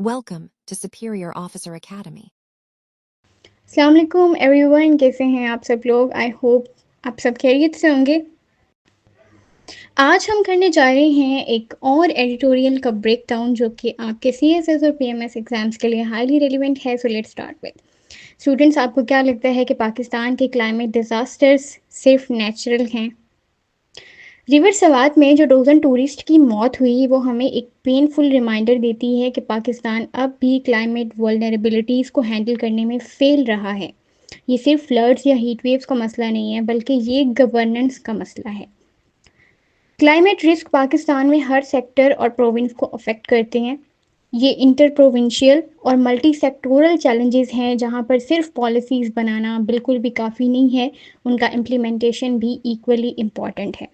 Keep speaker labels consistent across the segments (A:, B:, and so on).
A: Welcome to Superior Officer Academy.
B: अस्सलाम वालेकुम everyone, कैसे हैं आप सब लोग। आई होप आप सब खैरियत से होंगे। आज हम करने जा रहे हैं एक और एडिटोरियल का ब्रेक डाउन जो कि आपके CSS और PMS एग्जाम्स के लिए हाईली रेलिवेंट है। So let's start with students, आपको क्या लगता है कि पाकिस्तान के क्लाइमेट डिज़ास्टर्स सिर्फ नेचुरल हैं? रिवर सवात में जो डोजन टूरिस्ट की मौत हुई वो हमें एक पेनफुल रिमाइंडर देती है कि पाकिस्तान अब भी क्लाइमेट वल्नरेबिलिटीज़ को हैंडल करने में फेल रहा है। ये सिर्फ फ्लड्स या हीट वेव्स का मसला नहीं है, बल्कि ये गवर्नेंस का मसला है। क्लाइमेट रिस्क पाकिस्तान में हर सेक्टर और प्रोविंस को अफेक्ट करते हैं। ये इंटर प्रोविंशियल और मल्टी सेक्टोरल चैलेंजेस हैं जहां पर सिर्फ पॉलिसीज़ बनाना बिल्कुल भी काफ़ी नहीं है, उनका इम्प्लीमेंटेशन भी इक्वली इम्पॉर्टेंट है।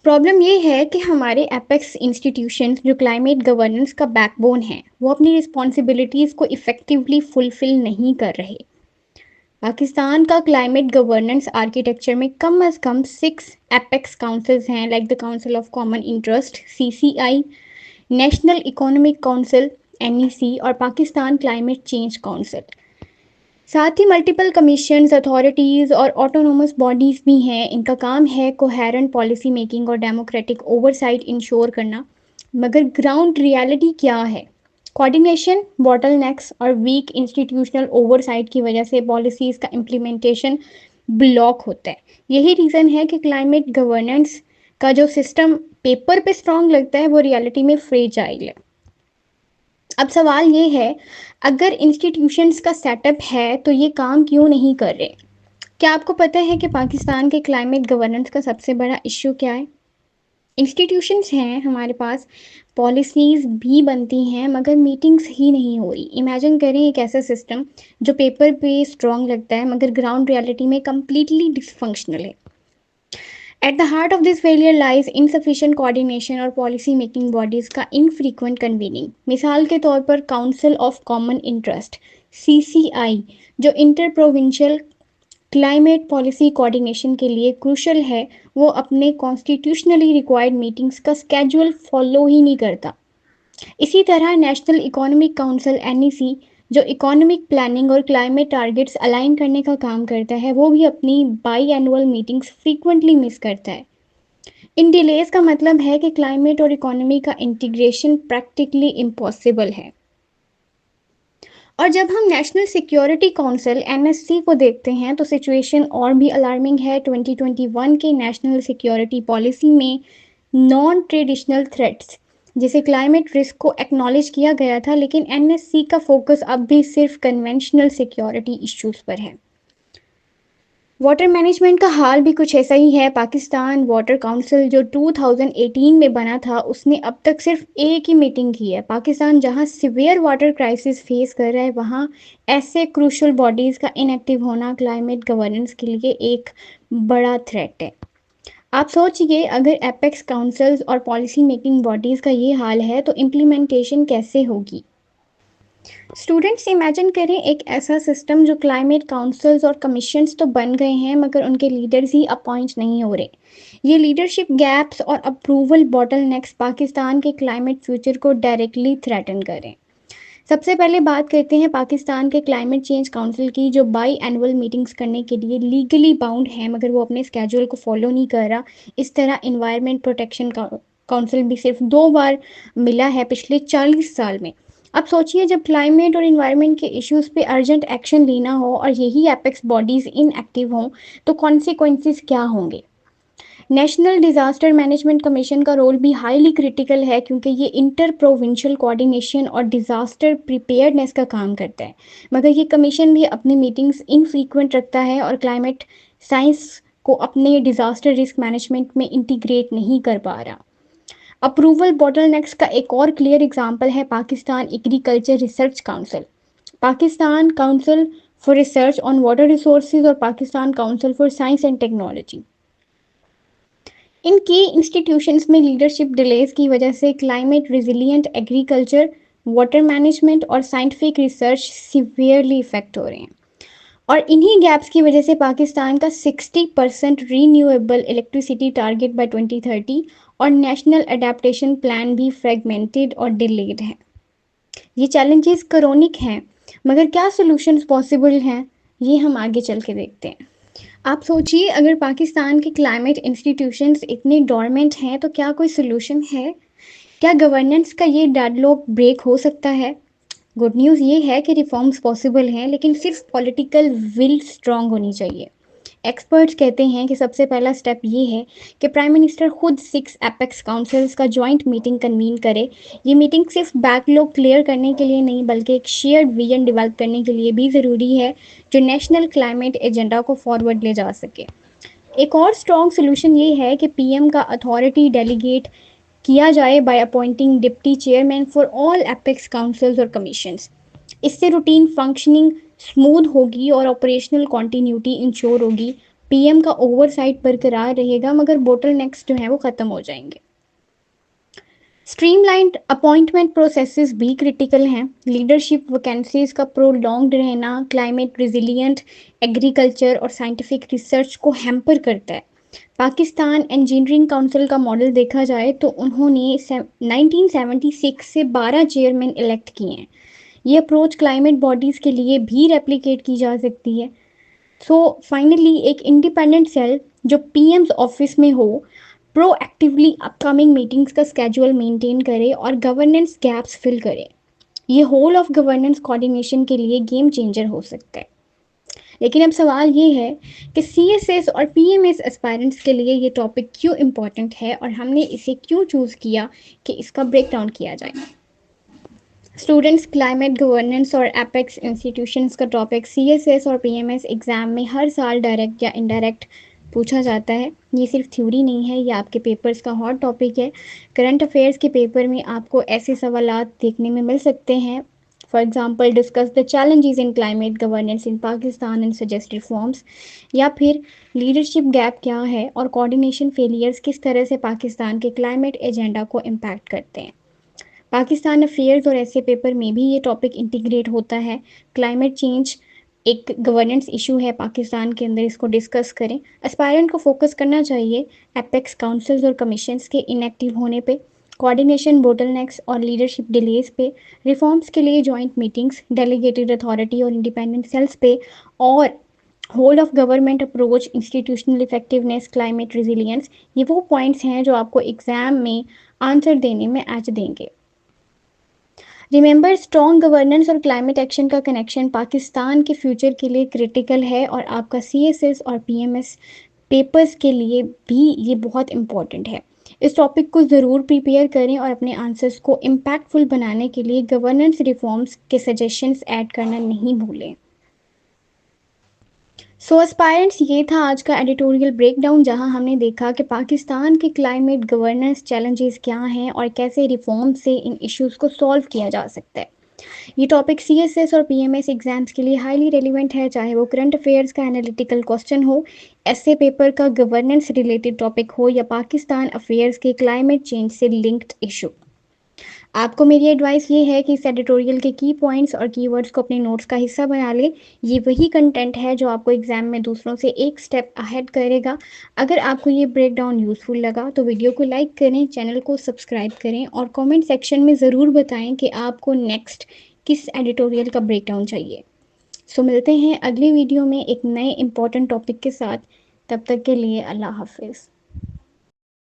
B: प्रॉब्लम ये है कि हमारे एपेक्स इंस्टीट्यूशंस जो क्लाइमेट गवर्नेंस का बैकबोन है वो अपनी रिस्पॉन्सिबिलिटीज़ को इफ़ेक्टिवली फुलफ़िल नहीं कर रहे। पाकिस्तान का क्लाइमेट गवर्नेंस आर्किटेक्चर में कम अज़ कम 6 एपेक्स काउंसिल्स हैं, like the council of common interest CCI, national economic council NEC और पाकिस्तान क्लाइमेट चेंज काउंसिल। साथ ही मल्टीपल कमीशंस, अथॉरिटीज़ और ऑटोनोमस बॉडीज़ भी हैं। इनका काम है कोहेरेंट पॉलिसी मेकिंग और डेमोक्रेटिक ओवरसाइट इंश्योर करना। मगर ग्राउंड रियलिटी क्या है? कोऑर्डिनेशन, बॉटलनेक्स और वीक इंस्टीट्यूशनल ओवरसाइट की वजह से पॉलिसीज़ का इम्प्लीमेंटेशन ब्लॉक होता है। यही रीज़न है कि क्लाइमेट गवर्नेंस का जो सिस्टम पेपर पे स्ट्रॉन्ग लगता है वो रियलिटी में फ्रेजाइल है। अब सवाल ये है, अगर इंस्टीट्यूशंस का सेटअप है तो ये काम क्यों नहीं कर रहे? क्या आपको पता है कि पाकिस्तान के क्लाइमेट गवर्नेंस का सबसे बड़ा इश्यू क्या है? इंस्टीट्यूशंस हैं हमारे पास, पॉलिसीज़ भी बनती हैं मगर मीटिंग्स ही नहीं हो रही। इमेजिन करें एक ऐसा सिस्टम जो पेपर पे स्ट्रॉन्ग लगता है मगर ग्राउंड रियलिटी में कम्प्लीटली डिसफंक्शनल है। At the heart of this failure lies insufficient coordination और policy making bodies का infrequent convening। मिसाल के तौर पर council of common interest CCI, जो inter provincial climate policy coordination के लिए क्रूशल है, वो अपने कॉन्स्टिट्यूशनली रिक्वायर्ड मीटिंग्स का स्केड्यूल फॉलो ही नहीं करता। इसी तरह नेशनल इकोनॉमिक काउंसिल NEC, जो इकोनॉमिक प्लानिंग और क्लाइमेट टारगेट्स अलाइन करने का काम करता है, वो भी अपनी by annual meetings frequently miss करता है। इन डिलेज का मतलब है कि क्लाइमेट और इकोनॉमी का इंटीग्रेशन प्रैक्टिकली इम्पॉसिबल है। और जब हम नेशनल सिक्योरिटी काउंसिल NSC को देखते हैं तो सिचुएशन और भी अलार्मिंग है। 2021 के नेशनल सिक्योरिटी पॉलिसी में नॉन ट्रेडिशनल थ्रेट्स जिसे क्लाइमेट रिस्क को एक्नॉलेज किया गया था, लेकिन NSC का फोकस अब भी सिर्फ कन्वेंशनल सिक्योरिटी इश्यूज पर है। वाटर मैनेजमेंट का हाल भी कुछ ऐसा ही है। पाकिस्तान वाटर काउंसिल जो 2018 में बना था, उसने अब तक सिर्फ एक ही मीटिंग की है। पाकिस्तान जहां सिवियर वाटर क्राइसिस फेस कर रहा है, वहां ऐसे क्रूशल बॉडीज़ का इनएक्टिव होना क्लाइमेट गवर्नेंस के लिए एक बड़ा थ्रेट है। आप सोचिए, अगर एपेक्स काउंसिल्स और पॉलिसी मेकिंग बॉडीज़ का ये हाल है तो इम्प्लीमेंटेशन कैसे होगी? स्टूडेंट्स, इमेजिन करें एक ऐसा सिस्टम जो क्लाइमेट काउंसिल्स और कमीशंस तो बन गए हैं मगर उनके लीडर्स ही अपॉइंट नहीं हो रहे। ये लीडरशिप गैप्स और अप्रूवल बॉटलनेक्स पाकिस्तान के क्लाइमेट फ्यूचर को डायरेक्टली थ्रेटन करें। सबसे पहले बात करते हैं पाकिस्तान के क्लाइमेट चेंज काउंसिल की, जो बाई एनुअल मीटिंग्स करने के लिए लीगली बाउंड है मगर वो अपने स्केड्यूल को फॉलो नहीं कर रहा। इस तरह इन्वायरमेंट प्रोटेक्शन काउंसिल भी सिर्फ 2 बार मिला है पिछले 40 साल में। अब सोचिए, जब क्लाइमेट और इन्वायरमेंट के इश्यूज पे अर्जेंट एक्शन लेना हो और यही एपेक्स बॉडीज़ इनएक्टिव हों तो कॉन्सिक्वेंसेस क्या होंगे? नेशनल डिज़ास्टर मैनेजमेंट कमीशन का रोल भी हाईली क्रिटिकल है क्योंकि ये इंटर प्रोविंशियल कोऑर्डिनेशन और डिज़ास्टर प्रिपेयर्डनेस का काम करता है। मगर ये कमीशन भी अपनी मीटिंग्स इनफ्रीक्वेंट रखता है और क्लाइमेट साइंस को अपने डिज़ास्टर रिस्क मैनेजमेंट में इंटीग्रेट नहीं कर पा रहा। अप्रूवल बॉटलनेक्स का एक और क्लियर एग्जांपल है Pakistan agriculture research council, Pakistan council for research on water resources और Pakistan council for science and technology. इन की इंस्टीट्यूशंस में लीडरशिप डिलेज की वजह से climate resilient agriculture, water management और साइंटिफिक रिसर्च सीवियरली इफेक्ट हो रहे हैं। और इन्हीं गैप्स की वजह से पाकिस्तान का 60% रीन्यूएबल इलेक्ट्रिसिटी टारगेट बाय 2030 और नेशनल अडेप्टेशन प्लान भी फ्रेगमेंटेड और डिलेड है। ये चैलेंजेस क्रोनिक हैं, मगर क्या सॉल्यूशंस पॉसिबल हैं, ये हम आगे चल के देखते हैं। आप सोचिए, अगर पाकिस्तान के क्लाइमेट इंस्टीट्यूशंस इतने डोरमेंट हैं तो क्या कोई सॉल्यूशन है? क्या गवर्नेंस का ये डेडलॉक ब्रेक हो सकता है? गुड न्यूज़ ये है कि रिफॉर्म्स पॉसिबल हैं, लेकिन सिर्फ पॉलिटिकल विल स्ट्रांग होनी चाहिए। एक्सपर्ट्स कहते हैं कि सबसे पहला स्टेप ये है कि प्राइम मिनिस्टर खुद 6 एपेक्स काउंसिल्स का जॉइंट मीटिंग कन्वीन करे। ये मीटिंग सिर्फ बैकलॉग क्लियर करने के लिए नहीं, बल्कि एक शेयर्ड विजन डेवलप करने के लिए भी ज़रूरी है, जो नेशनल क्लाइमेट एजेंडा को फॉरवर्ड ले जा सके। एक और स्ट्रॉन्ग सोल्यूशन ये है कि पीएम का अथॉरिटी डेलीगेट किया जाए by appointing deputy chairman for all apex councils और कमीशंस। इससे रूटीन फंक्शनिंग स्मूथ होगी और ऑपरेशनल कॉन्टीन्यूटी इंश्योर होगी। पीएम का ओवरसाइट बरकरार रहेगा, मगर बोटलनेक्स जो हैं वो ख़त्म हो जाएंगे। स्ट्रीमलाइंड अपॉइंटमेंट प्रोसेसेस भी क्रिटिकल हैं। लीडरशिप वैकेंसीज का प्रोलॉन्ग्ड रहना क्लाइमेट रिजिलियंट एग्रीकल्चर और साइंटिफिक रिसर्च को हैम्पर करता है। पाकिस्तान इंजीनियरिंग काउंसिल का मॉडल देखा जाए तो उन्होंने 1976 से 12 चेयरमैन इलेक्ट किए हैं। ये अप्रोच क्लाइमेट बॉडीज़ के लिए भी रेप्लिकेट की जा सकती है। सो फाइनली, एक इंडिपेंडेंट सेल जो पीएम्स ऑफिस में हो, प्रोएक्टिवली अपकमिंग मीटिंग्स का स्केड्यूल मेंटेन करे और गवर्नेंस गैप्स फिल करे। ये होल ऑफ गवर्नेंस कोऑर्डिनेशन के लिए गेम चेंजर हो सकता है। लेकिन अब सवाल ये है कि सीएसएस और पीएमएस एस्पायरेंट्स के लिए ये टॉपिक क्यों इम्पोर्टेंट है और हमने इसे क्यों चूज़ किया कि इसका ब्रेक डाउन किया जाए। स्टूडेंट्स, क्लाइमेट गवर्नेंस और एपेक्स इंस्टीट्यूशंस का टॉपिक सीएसएस और पीएमएस एग्ज़ाम में हर साल डायरेक्ट या इनडायरेक्ट पूछा जाता है। ये सिर्फ थ्योरी नहीं है, ये आपके पेपर्स का हॉट टॉपिक है। करंट अफेयर्स के पेपर में आपको ऐसे सवालात देखने में मिल सकते हैं। For example, discuss the challenges in climate governance in Pakistan and suggest reforms, या फिर लीडरशिप गैप क्या है और कोऑर्डिनेशन फेलियर्स किस तरह से पाकिस्तान के क्लाइमेट एजेंडा को इम्पैक्ट करते हैं। पाकिस्तान अफेयर्स और ऐसे पेपर में भी ये टॉपिक इंटीग्रेट होता है। क्लाइमेट चेंज एक गवर्नेंस इशू है पाकिस्तान के अंदर, इसको डिस्कस करें। एस्पायरेंट को फोकस करना चाहिए एपेक्स काउंसिल्स और कमीशंस के इनएक्टिव होने पे, कोऑर्डिनेशन बोटलनेक्स और लीडरशिप डिलेज पे, रिफॉर्म्स के लिए जॉइंट मीटिंग्स, डेलीगेटेड अथॉरिटी और इंडिपेंडेंट सेल्स पे, और whole of government approach, institutional effectiveness, climate resilience. ये वो पॉइंट्स हैं जो आपको एग्जाम में आंसर देने में एज देंगे। रिमेंबर, स्ट्रॉन्ग गवर्नेंस और क्लाइमेट एक्शन का कनेक्शन पाकिस्तान के फ्यूचर के लिए क्रिटिकल है, और आपका सीएसएस और पीएमएस पेपर्स के लिए भी ये बहुत इम्पॉर्टेंट है। इस टॉपिक को ज़रूर प्रिपेयर करें और अपने आंसर्स को इम्पैक्टफुल बनाने के लिए गवर्नेंस रिफॉर्म्स के सजेशंस ऐड करना नहीं भूलें। सो एस्पायरेंट्स, ये था आज का एडिटोरियल ब्रेकडाउन, जहां हमने देखा कि पाकिस्तान के क्लाइमेट गवर्नेंस चैलेंजेस क्या हैं और कैसे रिफॉर्म से इन इश्यूज़ को सॉल्व किया जा सकता है। ये टॉपिक सीएसएस और पीएमएस एग्जाम्स के लिए हाईली रेलिवेंट है, चाहे वो करंट अफेयर्स का एनालिटिकल क्वेश्चन हो, एसए पेपर का गवर्नेंस रिलेटेड टॉपिक हो, या पाकिस्तान अफेयर्स के क्लाइमेट चेंज से लिंक्ड इशू। आपको मेरी एडवाइस ये है कि इस एडिटोरियल के की पॉइंट्स और कीवर्ड्स को अपने नोट्स का हिस्सा बना लें। ये वही कंटेंट है जो आपको एग्जाम में दूसरों से एक स्टेप अहेड करेगा। अगर आपको ये ब्रेकडाउन यूज़फुल लगा तो वीडियो को लाइक करें, चैनल को सब्सक्राइब करें और कमेंट सेक्शन में ज़रूर बताएं कि आपको नेक्स्ट किस एडिटोरियल का ब्रेकडाउन चाहिए। सो मिलते हैं अगली वीडियो में एक नए इंपॉर्टेंट टॉपिक के साथ। तब तक के लिए अल्लाह हाफिज़।